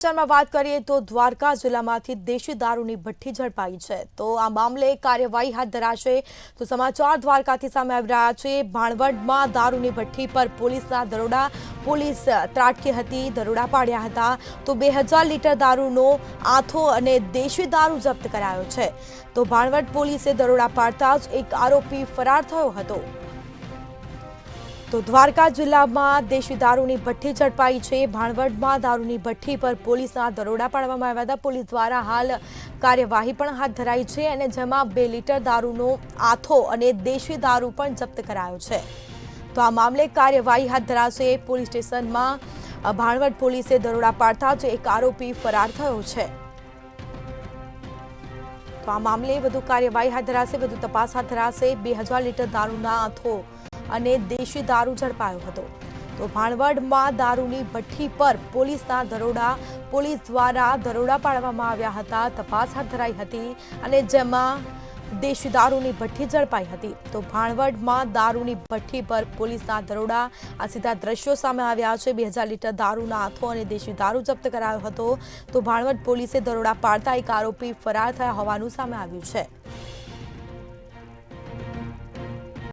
માં વાત કરીએ તો દ્વારકા જિલ્લામાંથી દેશી દારૂની ભઠ્ઠી ઝડપાઈ છે તો આ મામલે કાર્યવાહી હાથ ધરાશે તો સમાચાર દ્વારકાથી સામે આવી રહ્યા છે। ભાણવડમાં દારૂની ભઠ્ઠી પર પોલીસના દરોડા પોલીસ ત્રાટકી હતી, દરોડા પાડ્યા હતા તો 2000 લીટર દારૂનો આથો અને દેશી દારૂ જપ્ત કરાયો છે। તો ભાણવડ પોલીસે દરોડા પાડતા જ એક આરોપી ફરાર થયો હતો। તો દ્વારકા જિલ્લામાં દેશી દારૂની ભઠ્ઠી ઝડપાઈ છે। ભાણવડમાં દારૂની ભઠ્ઠી પર પોલીસના દરોડા પાડવામાં આવ્યા હતા। પોલીસ દ્વારા હાલ કાર્યવાહી પણ હાથ ધરાઈ છે અને જેમાં 2 લીટર દારૂનો આથો અને દેશી દારૂ પણ જપ્ત કરાયો છે। તો આ મામલે કાર્યવાહી હાથ ધરાશે। પોલીસ સ્ટેશનમાં ભાણવડ પોલીસે દરોડા પાડતા જ એક આરોપી ફરાર થયો છે। તો આ મામલે વધુ કાર્યવાહી હાથ ધરાશે, વધુ તપાસ હાથ ધરાશે। 2000 લીટર દારૂના આથો અને દેશી દારૂ ઝડપાયો હતો। તો ભાણવડમાં દારૂની ભઠ્ઠી પર પોલીસના દરોડા પોલીસ દ્વારા દરોડા પાડવામાં આવ્યા હતા, તપાસ હાથ ધરાઈ હતી અને જેમાં દેશી દારૂની ભઠ્ઠી ઝડપાઈ હતી। તો ભાણવડમાં દારૂની ભઠ્ઠી પર પોલીસના દરોડા આ સીધા દ્રશ્યો સામે આવ્યા છે। 2000 લીટર દારૂના આથો અને દેશી દારૂ જપ્ત કરાયો હતો। તો ભાણવડ પોલીસે દરોડા પાડતા એક આરોપી ફરાર થયા હોવાનું સામે આવ્યું છે।